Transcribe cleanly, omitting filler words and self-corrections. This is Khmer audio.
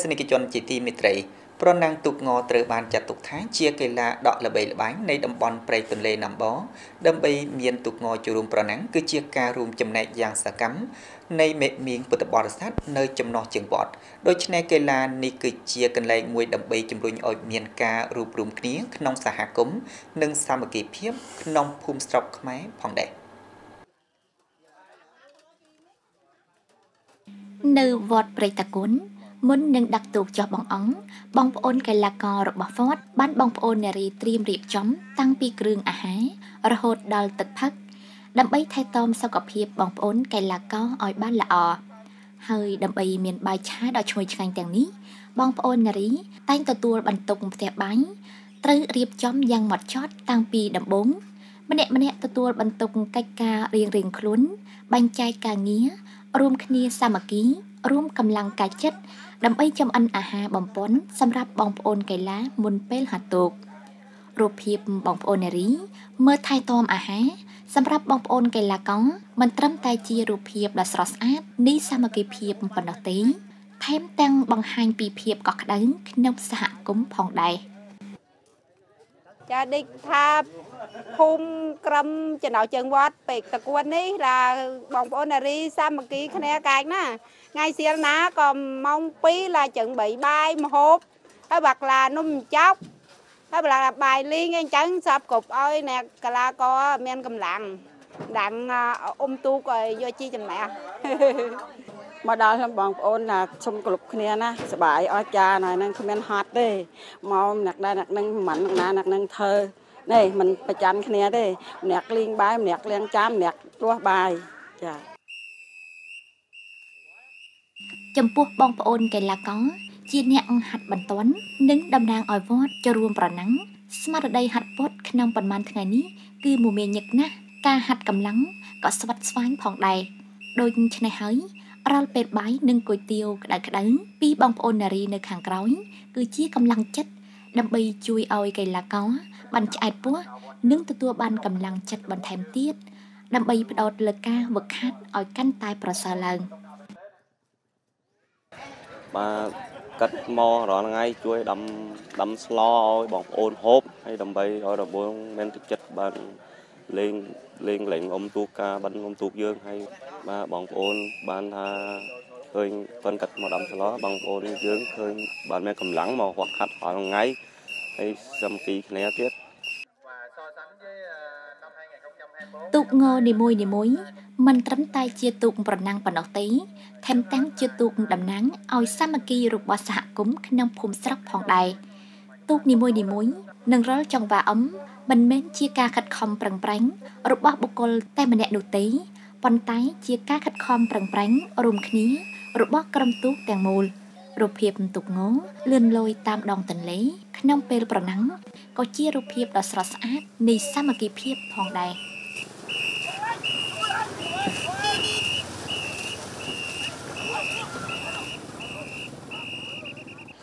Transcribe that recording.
សនិកជនជាទីមេត្រីប្រណាំងទូកងត្រូវបានចាត់ទុកថាជាកីឡាដកល្បីល្បាញនៃតំបន់ព្រៃទន្លេណាំបដើម្បីមានទូកងចូលរួមប្រណាំងគឺជាការរួមចំណែកយ៉ាងសកម្មនៃមេមៀងពុទ្ធបរិស័ទនៅចំណុះជើងវត្តដូច្នេះកីឡានេះគឺជាកន្លែងមួយដើម្បីជំរុញឲ្យមានការរួបរวมគ្នាក្នុងសហគមន៍និងសាមគ្គីភាពក្នុងភូមិស្រុកខ្មែរផងដែរនៅវត្តព្រៃតាគុណមុននឹងដាក់ទូកចុះបងអង្គបងប្អូនកីឡាកររបស់វត្តបានបងប្អូននារីត្រៀមរៀបចំតាំងពីគ្រឿងអាហាររហូតដល់ទឹកផឹកដើម្បីថែទាំសុខភាពបងប្អូនកីឡាករឲ្យបានល្អហើយដើម្បីមានបាយឆាដ៏ឈ្ងុយឆ្ងាញ់ទាំងនេះបងប្អូននារីតែងទទួលបន្ទុកផ្ទះបាយត្រូវរៀបចំយ៉ាងហ្មត់ចត់តាំងពីដំបូងម្នាក់ទទួលបន្ទុកកិច្ចការរៀងៗខ្លួនបែងចែកការងាររួមគ្នាសាមគ្គីរួមកម្លាំងកាយចិត្តដើម្បីចម្អិនអាហារបំពន់សម្រាប់បងប្អូនកីឡាមុនពេលហាត់ទូករូបភាពបងប្អូននារីមើលថែទាំអាហារសម្រាប់បងប្អូនកីឡាករមិនត្រឹមតែជារូបភាពដ៏ស្រស់ស្អាតនៃសាមគ្គីភាពប៉ុណ្ណោះទេថែមទាំងបង្ហាញពីភាពកក់ក្ដៅក្នុងសហគមន៍ផងដែរចាដូចថាភូមិក្រឹមចំណៅជើងវត្តពេកតកួននេះlàបងប្អូននារីសាមគ្គីគ្នាកាយណាថ្ងៃសៀលណាក៏ម៉ោង2là chuẩn bịបាយម្ហូបហើយបាក់ឡានំចប់ហើយបាក់ឡាបាយលីងអីចឹងសាប់គ្រប់ឲ្យអ្នកកីឡាករមានកម្លាំងដាំទូកឲ្យយកជីចំណះមកដល់បងប្អូនណាសុំគ្រប់គ្នាណាសប្បាយអស្ចារ្យហើយនឹងគ្មានហត់ទេមកម្នាក់ដែរអ្នកនឹងមិនណាអ្នកនឹងធ្វើនេះមិនប្រច័នគ្នាទេម្នាក់លីងបាយម្នាក់លៀងចានម្នាក់រស់បាយចាចំពោះបងប្អូនកីឡាករជាអ្នកហាត់បន្ទាន់និងតំណាងឲ្យវត្តចូលរួមប្រណាំងស្មារតីហាត់ពត់ក្នុងប៉ុន្មានថ្ងៃនេះគឺមមាញឹកណាស់ការហាត់កម្លាំងក៏ស្វិតស្វាញផងដែរដូច្នេះហើយរាល់ពេលបាយនិងគុយទាវក្តៅៗពីបងប្អូននារីនៅខាងក្រោយគឺជាកម្លាំងចិត្តដើម្បីជួយឲ្យកីឡាករបានឆ្អែតពោះនិងទទួលបានកម្លាំងចិត្តបន្ថែមទៀតដើម្បីផ្ដោតលើការហ្វឹកហាត់ឲ្យកាន់តែប្រសើរឡើងបាទកាត់មករាល់ថ្ងៃជួយដាំស្លឲ្យបងប្អូនហូបហើយដើម្បីឲ្យរបងមានទឹកចិត្តបានលេងអុំទូកការបានអុំទូកយើងហើយបាទបងប្អូនបានថាឃើញប៉ុនកាត់មកដាំស្លបងប្អូនយើងឃើញបានមានកម្លាំងមកវឹកហាត់រាល់ថ្ងៃហើយសាមគ្គីគ្នាទៀតទូកងនីមួយមិនត្រឹមតែជាទូកប្រណាំងប៉ុណ្ណោះទេថែមទាំងជាទូកតំណាងឲ្យសាមគ្គីរបស់សហគមន៍ក្នុងភូមិស្រុកផងដែរទូកនីមួយនឹងរាល់ចង្វាក់មិនមែនជាការខិតខំប្រឹងប្រែងរបស់បុគ្គលតែម្នាក់នោះទេប៉ុន្តែជាការខិតខំប្រឹងប្រែងរួមគ្នារបស់ក្រុមទូកទាំងមូលរូបភាពទូកងលឿនលយតាមដងទន្លេក្នុងពេលប្រណាំងក៏ជារូបភាពដ៏ស្រស់ស្អាតនៃសាមគ្គីភាពផងដែរ